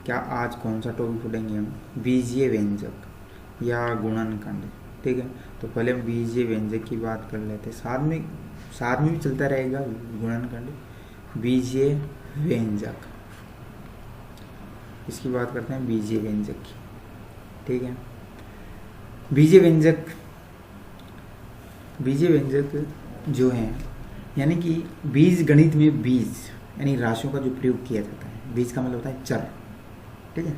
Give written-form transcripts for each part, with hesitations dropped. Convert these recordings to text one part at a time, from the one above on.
क्या आज कौन सा टॉपिक पढ़ेंगे हम? बीजीय व्यंजक या गुणनखंड। ठीक है, तो पहले हम बीजीय व्यंजक की बात कर लेते हैं, साथ में भी चलता रहेगा गुणनखंड। बीजीय व्यंजक, इसकी बात करते हैं बीजीय व्यंजक की। ठीक है, बीजीय व्यंजक जो है, यानी कि बीज गणित में बीज यानी राशियों का जो प्रयोग किया जाता है। बीज का मतलब होता है चर। ठीक है,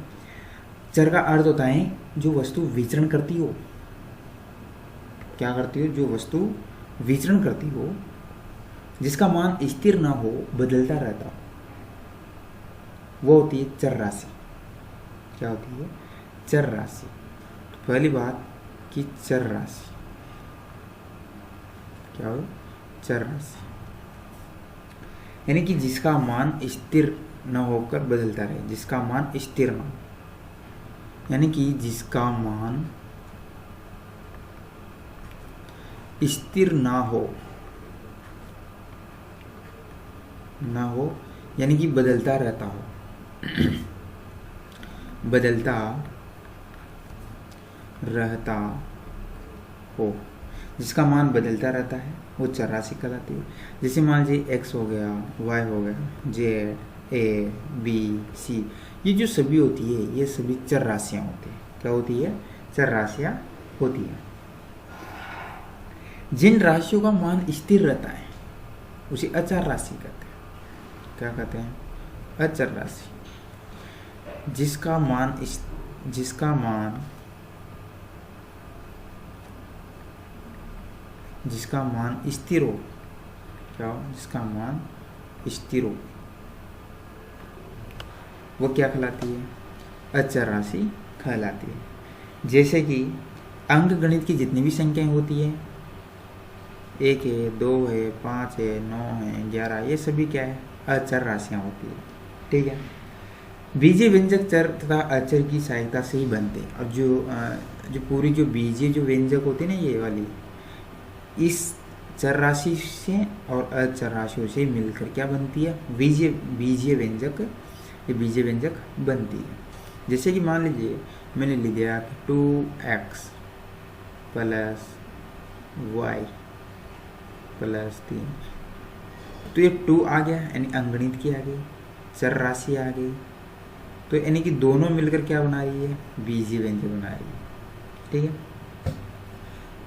चर का अर्थ होता है जो वस्तु विचरण करती हो। क्या करती हो? जो वस्तु विचरण करती हो, जिसका मान स्थिर ना हो, बदलता रहता हो, वो होती है चर राशि। क्या होती है? चर राशि। तो पहली बात कि चर राशि क्या हो? चर राशि यानी कि जिसका मान स्थिर न होकर बदलता रहे, जिसका मान स्थिर न हो, यानी कि जिसका मान स्थिर ना हो यानी कि बदलता रहता हो बदलता रहता हो, जिसका मान बदलता रहता है, वो चर राशि कहलाती है। जैसे मान लीजिए x हो गया, y हो गया, z, a, b, c, ये जो सभी होती है, ये सभी चर राशियाँ होती है। क्या होती है? चर राशियाँ होती है। जिन राशियों का मान स्थिर रहता है उसे अचर राशि कहते हैं। क्या कहते हैं? अचर राशि। जिसका मान स्थिर हो। क्या हो? जिसका मान स्थिर हो, वो क्या कहलाती है? अचर राशि कहलाती है। जैसे कि अंक गणित की जितनी भी संख्याएं होती है, 1 है, 2 है, 5 है, 9 है, 11, ये सभी क्या है? अचर राशियां होती है। ठीक है, बीजीय व्यंजक चर तथा अचर की सहायता से ही बनते हैं। और जो पूरी जो बीजीय जो व्यंजक होते हैं ना, ये वाली, इस चर राशि से और अचर राशियों से मिलकर क्या बनती है? बीजीय व्यंजक। ये बीजीय व्यंजक बनती है। जैसे कि मान लीजिए मैंने लिख दिया 2x प्लस y प्लस 3, तो ये 2 आ गया, यानी अंगणित की आ गई, चर राशि आ गई। तो यानी कि दोनों मिलकर क्या बना रही है? बीजीय व्यंजक बना रही है। ठीक है,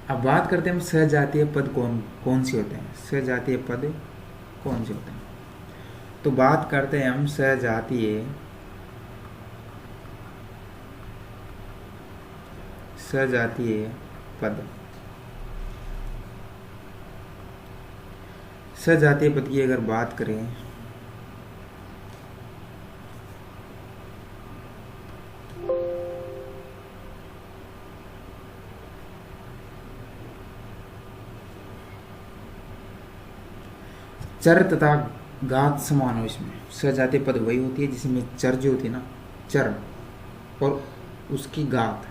अब बात करते हैं हम सजातीय पद कौन से होते हैं। सजातीय पद कौन से होते हैं? तो बात करते हैं हम सजातीय पद। सजातीय पद की अगर बात करें, चर तथा घात समान हो। इसमें सजातीय पद वही होती है जिसमें चर जो होती है ना, चर और उसकी घात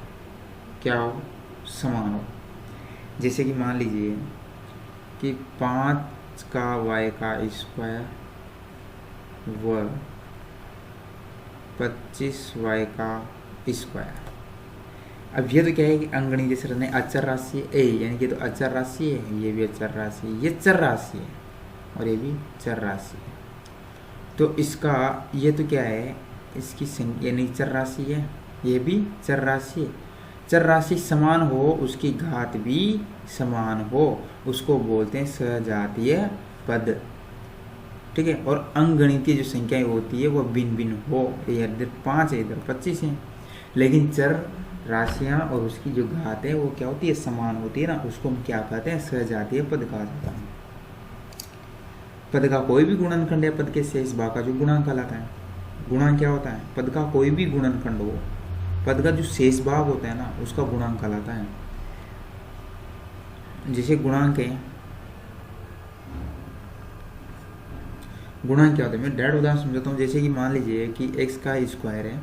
क्या हो? समान हो। जैसे कि मान लीजिए कि 5 का y का स्क्वायर व 25y का स्क्वायर। अब ये तो क्या है कि अंगणित जैसे रहने अचर राशि है, यानी कि तो अचर राशि है, ये भी अचर राशि है, ये चर राशि है और ये भी चर राशि है। तो इसका ये तो क्या है? इसकी यानी चर राशि है, ये भी चर राशि है। चर राशि समान हो, उसकी घात भी समान हो, उसको बोलते हैं सजातीय पद। ठीक है, और अंगगणितीय जो संख्याएं होती है वो भिन्न भिन्न हो, इधर 5 है, इधर 25 है, लेकिन चर राशियां और उसकी जो घात है वो क्या होती है? समान होती है ना, उसको हम क्या कहते हैं? सजातीय पद कहा जाता है। पद का कोई भी गुणनखंड या पद के शेष भाग का जो गुणांक कहलाता है। गुणांक क्या होता है? पद का कोई भी गुणनखंड हो, पद का जो शेष भाग होता है ना, उसका गुणांक कहलाता है। जैसे गुणांक है, गुणांक क्या होता है? मैं डायरेक्ट उदाहरण समझाता हूँ। जैसे कि मान लीजिए कि x का स्क्वायर है।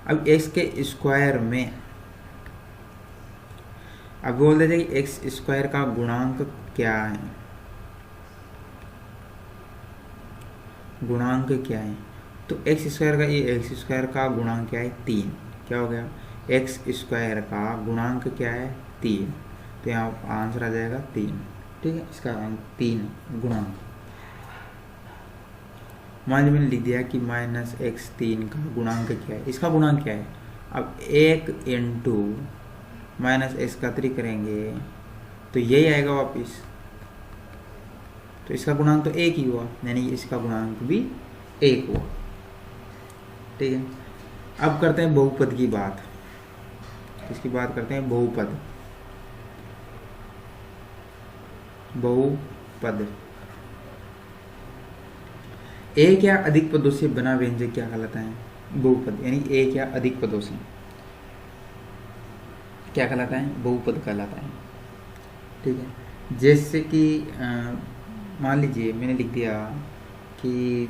अब x के स्क्वायर में अब बोल देते हैं कि x स्क्वायर का गुणांक क्या है? गुणांक क्या है? तो एक्स स्क्वायर का, ये एक्स स्क्वायर का गुणांक क्या है 3, क्या हो गया एक्स स्क्वायर का गुणांक क्या है 3, तो यहाँ आंसर आ जाएगा 3, ठीक है, इसका अंक 3 गुणांक। मान लीजिए मैंने लिख दिया कि -x3 का गुणांक क्या है, इसका गुणांक क्या है, अब 1 इंटू -x3 करेंगे तो यही आएगा वापिस, तो इसका गुणांक तो 1 ही हुआ, यानी इसका गुणांक भी 1 हुआ, ठीक है। अब करते हैं बहुपद की बात, इसकी बात करते हैं बहुपद। बहुपद एक या अधिक पदों से बना व्यंजक क्या कहलाता है, बहुपद, यानी एक या अधिक पदों से क्या कहलाता है, बहुपद कहलाता है, ठीक है। जैसे कि मान लीजिए मैंने लिख दिया कि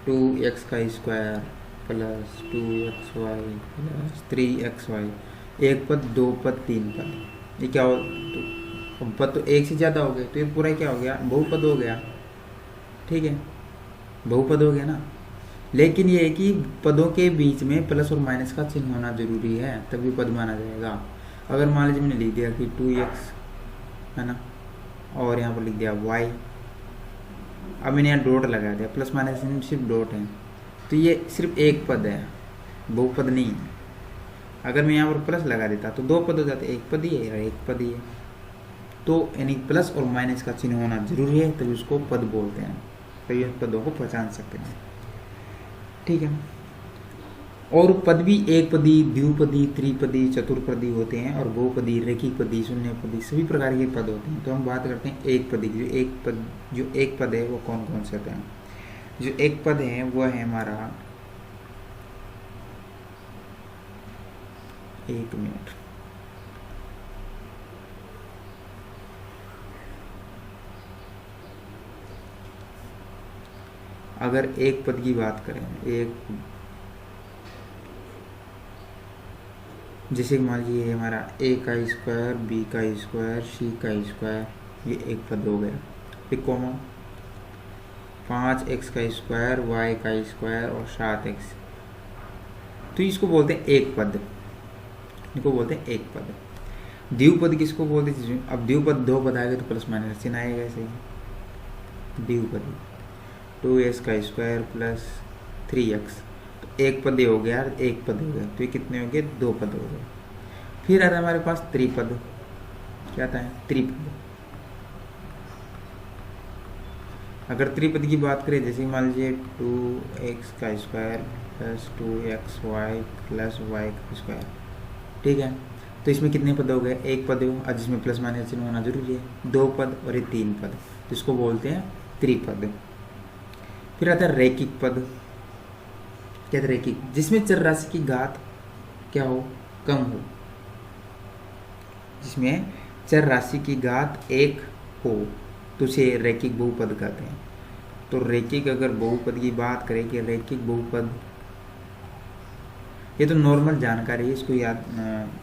2x का square plus 2xy plus 3xy, एक पद, दो पद, तीन पद, ये क्या हो, तो पद तो एक से ज़्यादा हो गए, तो ये पूरा क्या हो गया, बहुपद हो गया, ठीक है, बहुपद हो गया ना। लेकिन ये है कि पदों के बीच में प्लस और माइनस का चिन्ह होना जरूरी है, तभी पद माना जाएगा। अगर मान लीजिए मैंने लिख दिया कि 2x है ना, और यहाँ पर लिख दिया y, अब मैंने यहाँ डॉट लगा दिया, प्लस माइनस में सिर्फ डॉट है, तो ये सिर्फ एक पद है, बहुपद नहीं है। अगर मैं यहाँ पर प्लस लगा देता तो दो पद हो जाते, एक पद ही है या एक पद ही है, तो यानी प्लस और माइनस का चिन्ह होना जरूरी है, तभी उसको पद बोलते हैं, तभी इन पदों को पहचान सकते हैं, ठीक है। और पद भी एक पदी, द्विपदी, त्रिपदी, चतुर्पदी होते हैं, और बहुपदी, रेखिक पदी, शून्य पदी, सभी प्रकार के पद होते हैं। तो हम बात करते हैं एक पदी की। जो एक पद है वो कौन कौन से होते हैं। जो एक पद है वो है हमारा, एक मिनट, अगर एक पद की बात करें, एक जैसे मान लीजिए हमारा a का स्क्वायर, b का स्क्वायर, c का स्क्वायर, ये एक पद हो गया, फिर कोमा 5x का स्क्वायर, y का स्क्वायर और 7x, तो इसको बोलते हैं एक पद, इनको बोलते हैं एक पद। द्विपद किसको बोलते हैं, अब द्विपद दो पद आएगा तो प्लस माइनस चिन्ह आएगा, ऐसे ही द्विपद 2x का स्क्वायर प्लस 3x, एक पद हो गया, एक पद हो गया, तो ये कितने हो गए, दो पद हो गए। फिर आता है हमारे पास त्रिपद, क्या आता है, त्रिपद। अगर त्रिपद की बात करें, जैसे मान लीजिए 2x का square plus 2xy plus y का स्क्वायर, ठीक है, तो इसमें कितने पद हो गए, एक पद हो, और जिसमें प्लस माइनस चिन्ह होना जरूरी है, दो पद और ये तीन पद, जिसको बोलते हैं त्रिपद। फिर आता है रैखिक पद, क्या रैखिक, जिसमें चर राशि की घात क्या हो, कम हो, जिसमें चर राशि की घात एक हो, तो उसे रैखिक बहुपद कहते हैं। तो रैखिक अगर बहुपद की बात करें कि रैखिक बहुपद, ये तो नॉर्मल जानकारी है, इसको याद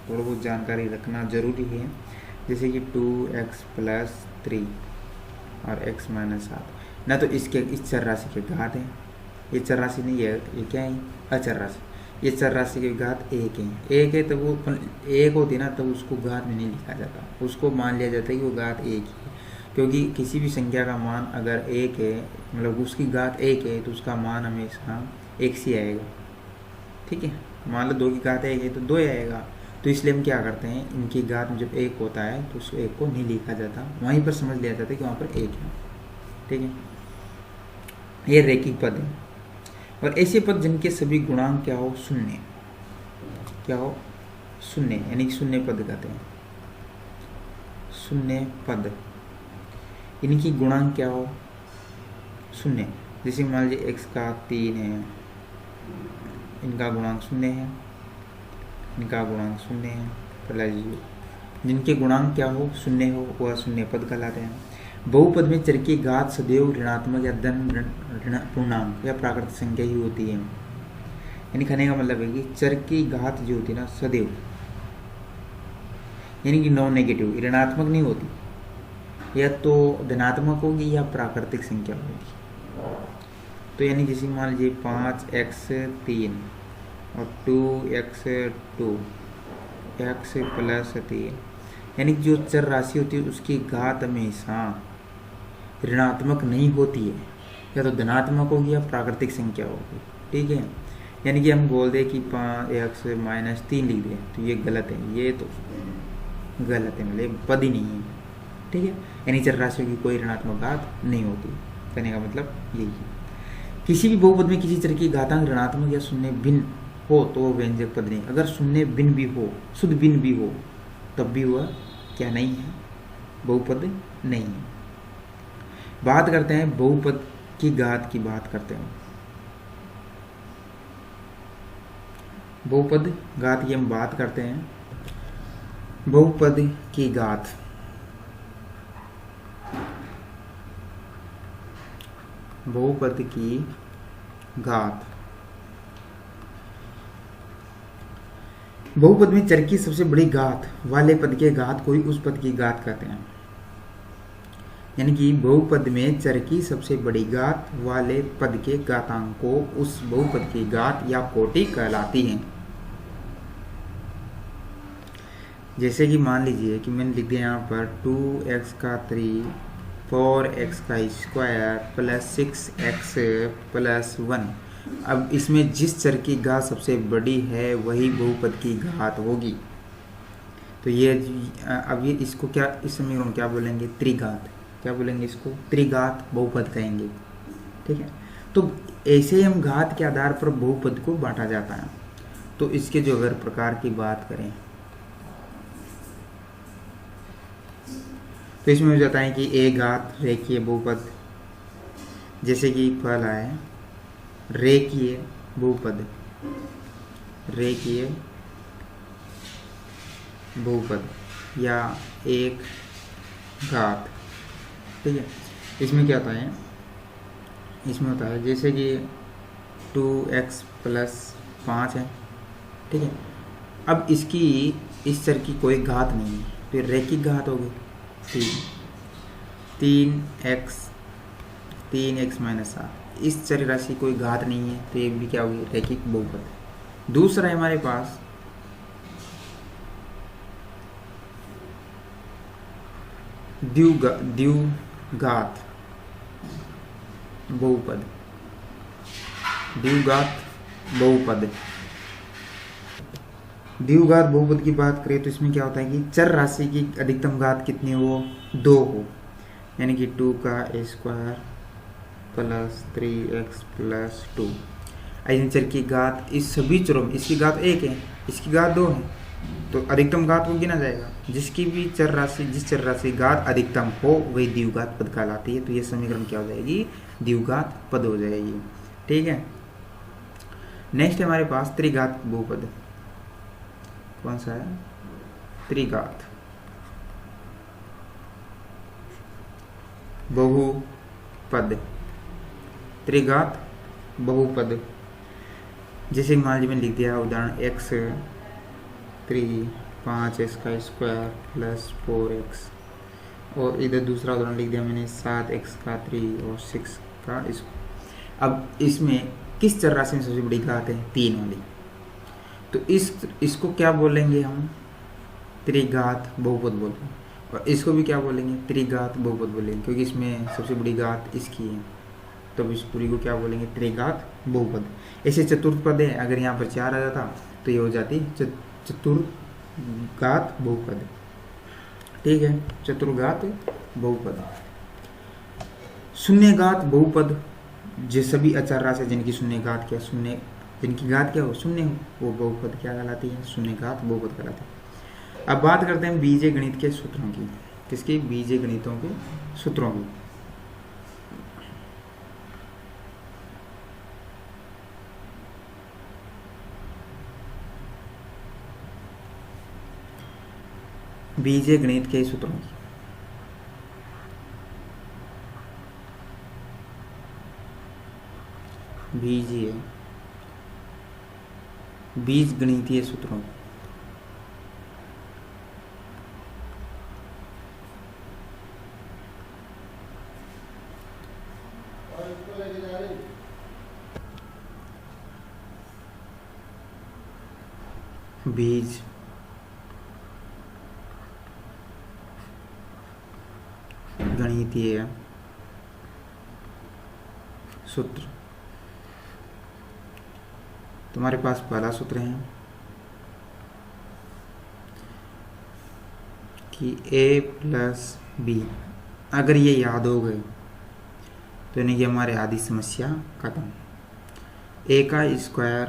थोड़ा बहुत जानकारी रखना जरूरी है। जैसे कि 2x प्लस 3 और x माइनस 7, ना तो इसके इस चर राशि के घात है, ये चर राशि नहीं है, ये क्या है, अचर राशि, ये चर राशि की घात एक है, एक है तो वो एक होती ना, तो उसको घात में नहीं लिखा जाता, उसको मान लिया जाता है कि वो घात एक है, क्योंकि किसी भी संख्या का मान अगर एक है, मतलब उसकी घात एक है, तो उसका मान हमेशा एक से आएगा, ठीक है। मान लो 2 की घात एक है तो 2 आएगा, तो इसलिए हम क्या करते हैं, इनकी घात में जब एक होता है तो उस एक को नहीं लिखा जाता, वहीं पर समझ लिया जाता है कि वहाँ पर एक है, ठीक है। ये रैखिक पद है। और ऐसे पद जिनके सभी गुणांक क्या हो, शून्य, क्या हो, शून्य, यानी कि शून्य पद कहते हैं, शून्य पद, इनकी गुणांक क्या हो, शून्य। जैसे मान लीजिए x का 3 है, इनका गुणांक शून्य है, इनका गुणांक शून्य है, प्लस जिनके गुणांक क्या हो, शून्य हो, वह शून्य पद कहलाते हैं। बहुपद में चर की घात सदैव ऋणात्मक या धन पूर्णांक या प्राकृतिक संख्या ही होती है, यानी कहने का मतलब है कि चर की घात जो होती है ना, सदैव, यानी कि नॉन नेगेटिव, ऋणात्मक नहीं होती, या तो धनात्मक होगी या प्राकृतिक संख्या होगी, तो यानी किसी मान लीजिए 5x3 और 2x2 x+3, यानी कि जो चर राशि होती है उसकी घात हमेशा ऋणात्मक नहीं होती है, या तो धनात्मक होगी या प्राकृतिक संख्या होगी। ठीक है, यानी कि हम बोल दें कि 5x-3 लिख दें तो ये गलत है, ये तो गलत है, मतलब पद ही नहीं है। ठीक है, यानी चर राशियों की कोई ऋणात्मक घात नहीं होती, कहने का मतलब यही है। किसी भी बहुपद में किसी चर की घातांक ऋणात्मक या शून्य भिन्न हो तो वो व्यंजक पद नहीं। अगर शून्य भिन्न भी हो, शुद्ध भिन्न भी हो, तब भी वह क्या नहीं है, बहुपद नहीं है। बात करते हैं बहुपद की घात की बात करते हैं। बहुपद घात की हम बात करते हैं। बहुपद की घात, बहुपद की घात, बहुपद में चर की सबसे बड़ी घात वाले पद के घात को ही उस पद की घात कहते हैं। यानी कि बहुपद में चर की सबसे बड़ी घात वाले पद के घातांक को उस बहुपद की घात या कोटि कहलाती है। जैसे कि मान लीजिए कि मैंने लिख दिया यहाँ पर 2x3 4x² प्लस 6x+1। अब इसमें जिस चर की घात सबसे बड़ी है वही बहुपद की घात होगी। तो ये अब ये इसको क्या, इस समीकरण क्या बोलेंगे, त्रिघात। क्या बोलेंगे इसको, त्रिघात बहुपद कहेंगे। ठीक है, तो ऐसे ही हम घात के आधार पर बहुपद को बांटा जाता है। तो इसके जो अगर प्रकार की बात करें तो इसमें हो जाता है कि एक घात रेखीय बहुपद, जैसे कि पहला है रेखीय बहुपद, रेखीय बहुपद या एक घात। ठीक है, इसमें क्या होता है, इसमें होता है जैसे कि 2x+5 है। ठीक है, अब इसकी इस चर की कोई घात नहीं है, फिर रैखिक घात होगी 3x-7। इस चर राशि कोई घात नहीं है तो ये भी क्या होगी, रैखिक बहुपद। दूसरा है हमारे पास द्विघात बहुपद, द्विघात बहुपद। द्विघात बहुपद की बात करें तो इसमें क्या होता है कि चर राशि की अधिकतम घात कितनी हो, 2 हो। यानी कि 2² प्लस 3x+2। इन चर की घात, इस सभी चरों में इसकी घात 1 है, इसकी घात 2 है, तो अधिकतम घात को गिना जाएगा। जिसकी भी चर राशि, जिस चर राशि घात अधिकतम हो वही द्विघात पद कहलाती है। तो ये समीकरण क्या हो जाएगी, द्विघात पद हो जाएगी। ठीक है, नेक्स्ट है हमारे पास त्रिघात बहुपद। कौन सा है, त्रिघात बहुपद, त्रिघात बहुपद। जैसे मान लीजिए मैंने लिख दिया उदाहरण x3 5x² प्लस 4x, और इधर दूसरा उदाहरण लिख दिया मैंने 7x3 और 6 का इसको। अब इसमें किस चर राशि में सबसे बड़ी घात है, 3 वाली। तो इसको क्या बोलेंगे हम, त्रिघात बहुपद बोलते हैं। और इसको भी क्या बोलेंगे, त्रिघात बहुपद बोलेंगे, क्योंकि इसमें सबसे बड़ी घात इसकी है। तो इस पूरी को क्या बोलेंगे, त्रिघात बहुपद। ऐसे चतुर्थ पद है, अगर यहाँ पर 4 आ जाता तो ये हो जाती चतुर्घात बहुपद। ठीक है, चतुर्घात बहुपद। शून्यघात बहुपद, जो सभी अचर राशि जिनकी शून्यघात क्या, शून्य जिनकी घात क्या हो, शून्य हो, वो बहुपद क्या कहलाती है, शून्यघात बहुपद कहलाती है। अब बात करते हैं बीजीय गणित के सूत्रों की। किसकी, बीजीय गणितों के सूत्रों की। बीजीय गणित के सूत्रों की। बीजीय बीज गणितीय सूत्रों, बीज गणितीय सूत्र। तुम्हारे पास पहला सूत्र है कि a प्लस बी, अगर ये याद हो गए तो यानी कि हमारे आधी समस्या खत्म। a का स्क्वायर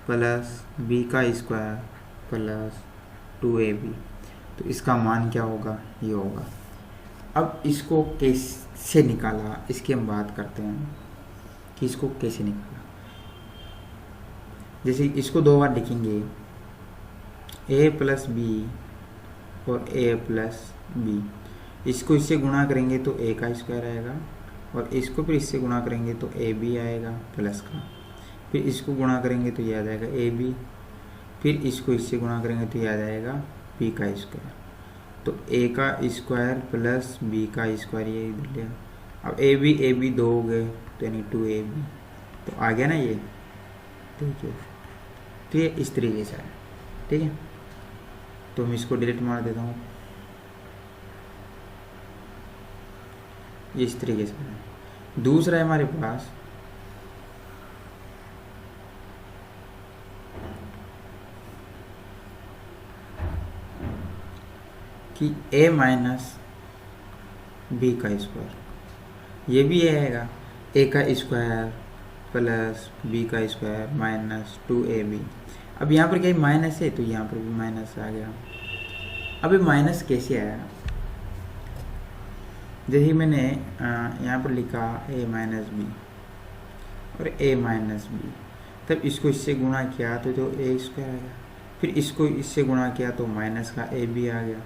प्लस b का स्क्वायर प्लस 2ab, तो इसका मान क्या होगा, ये होगा। अब इसको कैसे निकाला, इसकी हम बात करते हैं कि इसको कैसे निकाला। जैसे इसको दो बार लिखेंगे, a प्लस बी और a प्लस बी, इसको इससे गुणा करेंगे तो a का स्क्वायर आएगा, और इसको फिर इससे गुणा करेंगे तो ए बी आएगा प्लस का, फिर इसको गुणा करेंगे तो ये आ जाएगा ए बी, फिर इसको इससे गुणा करेंगे तो ये आ जाएगा बी का स्क्वायर। तो ए का स्क्वायर प्लस बी का स्क्वायर ये इधर लिया। अब ए बी दो हो गए तो यानी 2ab, तो आ गया ना ये, ठीक है। तो ये इस तरीके से है, ठीक है। तो मैं इसको डिलीट मार देता हूँ, ये इस तरीके से है। दूसरा है हमारे पास कि a माइनस बी का स्क्वायर, ये भी ये आएगा a का स्क्वायर प्लस बी का स्क्वायर माइनस 2ab। अब यहाँ पर क्या माइनस है तो यहाँ पर भी माइनस आ गया। अब ये माइनस कैसे आया, जैसे मैंने यहाँ पर लिखा a माइनस बी और a माइनस बी, तब इसको इससे गुणा किया तो जो a स्क्वायर आ गया, फिर इसको इससे गुणा किया तो माइनस का a बी आ गया,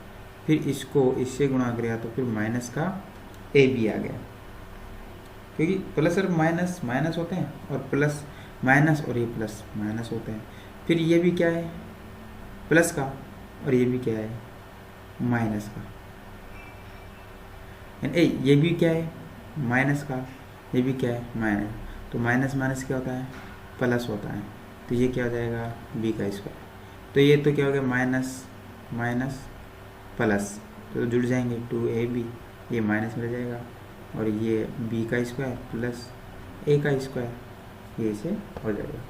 फिर इसको इससे गुणा किया तो फिर माइनस का a बी आ गया, क्योंकि प्लस और माइनस माइनस होते हैं और प्लस माइनस और ये प्लस माइनस होते हैं। फिर ये भी क्या है प्लस का और ये भी क्या है माइनस का, ये भी क्या है माइनस का, ये भी क्या है माइनस। तो माइनस माइनस क्या होता है प्लस होता है, तो ये क्या हो जाएगा बी का स्क्वायर। तो ये तो क्या हो गया माइनस माइनस प्लस, तो जुड़ जाएंगे 2ab, ये माइनस में जाएगा, और ये b का स्क्वायर प्लस a का स्क्वायर, ये से हो जाएगा।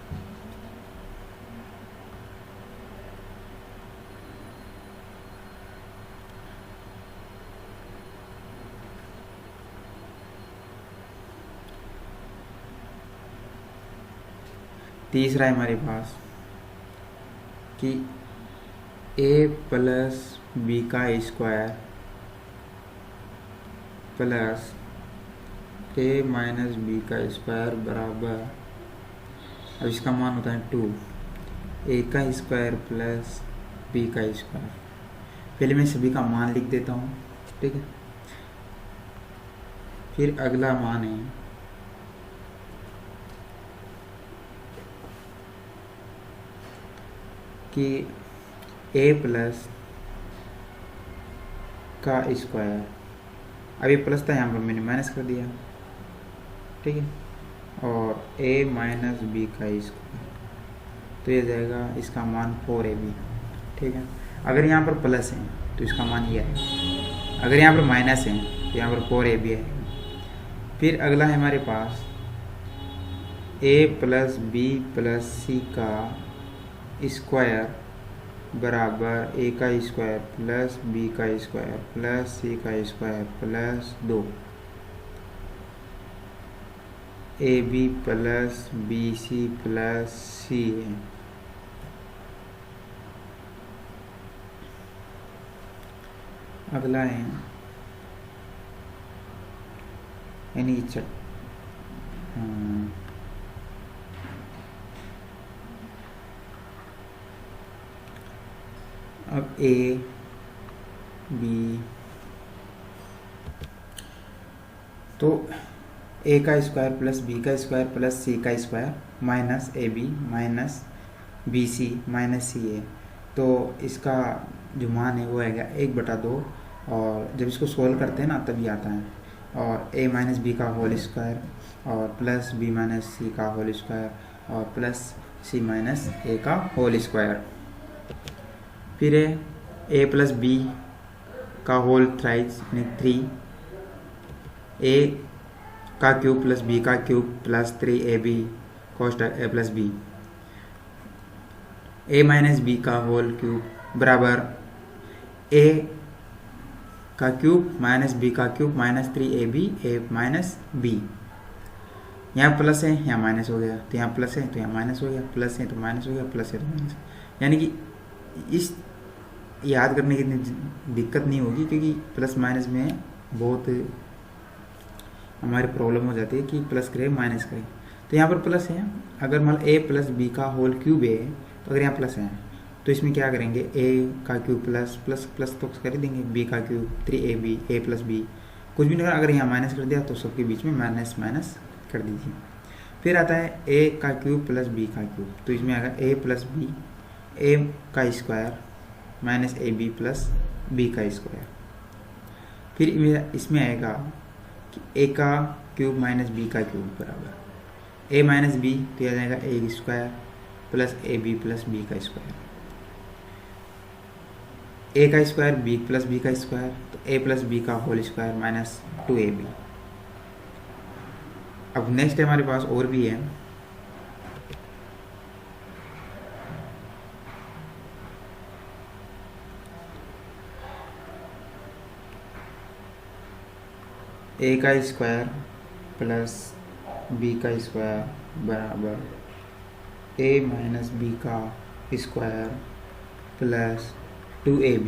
तीसरा है हमारे पास कि a प्लस बी का square plus a minus B का स्क्वायर बराबर, अब इसका मान होता है 2, a का स्क्वायर प्लस b का स्क्वायर। पहले मैं सभी का मान लिख देता हूँ, ठीक है। फिर अगला मान है कि a प्लस का स्क्वायर, अब ये प्लस था, यहाँ पर मैंने माइनस कर दिया, ठीक है, और a माइनस बी का स्क्वायर, तो ये जाएगा इसका मान 4ab, ठीक है। अगर यहाँ पर प्लस है तो इसका मान ये है, अगर यहाँ पर माइनस है तो यहाँ पर 4ab है। फिर अगला है हमारे पास a plus B plus C का स्क्वायर बराबर a का स्क्वायर प्लस b का स्क्वायर प्लस c का square plus 2, ab plus bc plus c है। अगला है यानी अब a b, तो a का स्क्वायर प्लस b का स्क्वायर प्लस c का square minus ab minus bc minus c है, तो इसका जो मान है वो आएगा 1/2, और जब इसको सोल्व करते हैं ना तभी आता है, और a माइनस बी का होल स्क्वायर और प्लस b माइनस सी का होल स्क्वायर और प्लस c माइनस a का होल स्क्वायर। फिर है ए प्लस बी का होल थ्राइज यानी 3, ए का क्यूब प्लस बी का क्यूब प्लस 3ab कॉस्ट ए प्लस बी, ए माइनस बी का होल क्यूब बराबर ए का क्यूब माइनस बी का क्यूब माइनस 3ab ए माइनस बी। यहाँ प्लस है यहाँ माइनस हो गया, तो यहाँ प्लस है तो यहाँ माइनस हो गया, प्लस है तो माइनस हो गया, प्लस है तो माइनस। यानी कि इस याद करने की इतनी दिक्कत नहीं होगी, क्योंकि प्लस माइनस में बहुत हमारी प्रॉब्लम हो जाती है कि प्लस करे माइनस करे। तो यहाँ पर प्लस है, अगर मान ए प्लस बी का होल क्यूब है तो अगर यहाँ प्लस है तो इसमें क्या करेंगे, ए का क्यूब प्लस प्लस प्लस तो कर ही देंगे, बी का क्यूब 3ab ए प्लस बी, कुछ भी नहीं करा, अगर यहाँ माइनस कर दिया तो सबके बीच में माइनस माइनस कर दीजिए। फिर आता है ए का क्यूब प्लस बी का क्यूब, तो इसमें आएगा ए प्लस बी ए का square minus A B plus B का स्क्वायर। फिर इसमें आएगा कि ए का क्यूब माइनस बी का क्यूब बराबर ए माइनस बी, तो यह जाएगा A square plus A B plus B का स्क्वायर, ए का स्क्वायर बी प्लस बी का स्क्वायर, तो ए प्लस बी का होल स्क्वायर माइनस 2ab। अब नेक्स्ट हमारे पास और भी है, ए का स्क्वायर प्लस बी का स्क्वायर बराबर ए माइनस बी का स्क्वायर प्लस 2ab।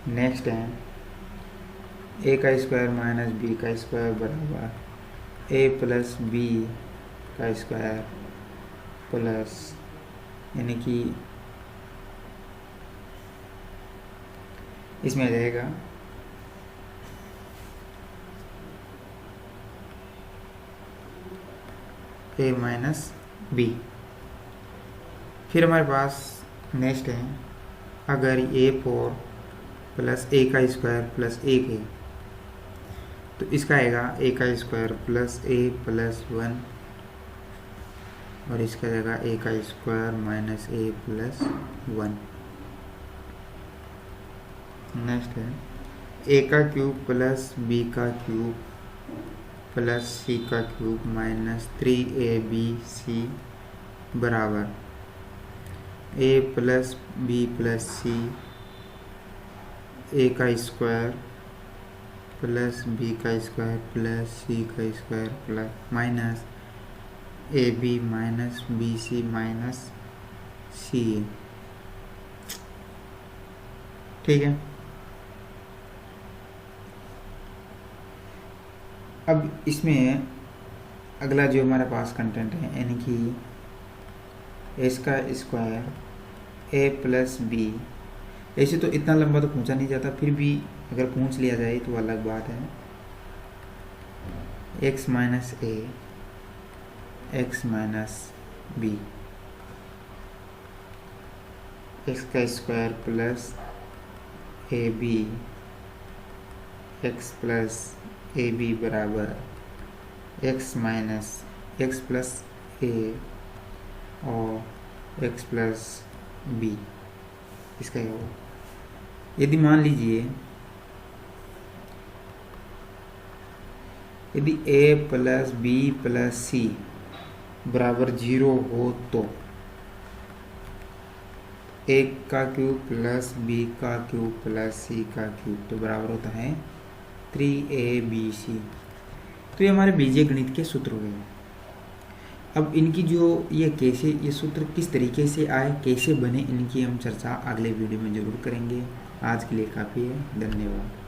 नेक्स्ट है ए का स्क्वायर माइनस बी का स्क्वायर बराबर ए प्लस बी का स्क्वायर प्लस, यानी कि इसमें आ जाएगा ए माइनस बी। फिर हमारे पास नेक्स्ट है, अगर a4 प्लस ए का स्क्वायर प्लस 1 है तो इसका आएगा ए का स्क्वायर प्लस ए प्लस 1 और इसका आएगा ए का square minus A plus 1। Next है ए का क्यूब प्लस बी का क्यूब प्लस सी का क्यूब माइनस 3abc बराबर A plus B plus C A का स्क्वायर प्लस बी का स्क्वायर प्लस सी का square plus minus A B minus B C minus C A. ठीक है, अब इसमें अगला जो हमारे पास कंटेंट है, यानी कि एस का स्क्वायर ए प्लस बी। ऐसे तो इतना लंबा तो पूछा नहीं जाता, फिर भी अगर पूछ लिया जाए तो अलग बात है। X minus A X minus B, X का square plus A B X plus A B बराबर X minus X plus A और एक्स प्लस बी। इसका क्या होगा, यदि मान लीजिए यदि a प्लस बी प्लस सी बराबर 0 हो तो a का क्यूब प्लस b का क्यूब प्लस c का क्यूब तो बराबर होता है 3abc। तो ये हमारे बीजीय गणित के सूत्र हो गए। अब इनकी जो ये सूत्र किस तरीके से आए, कैसे बने, इनकी हम चर्चा अगले वीडियो में ज़रूर करेंगे। आज के लिए काफ़ी है, धन्यवाद।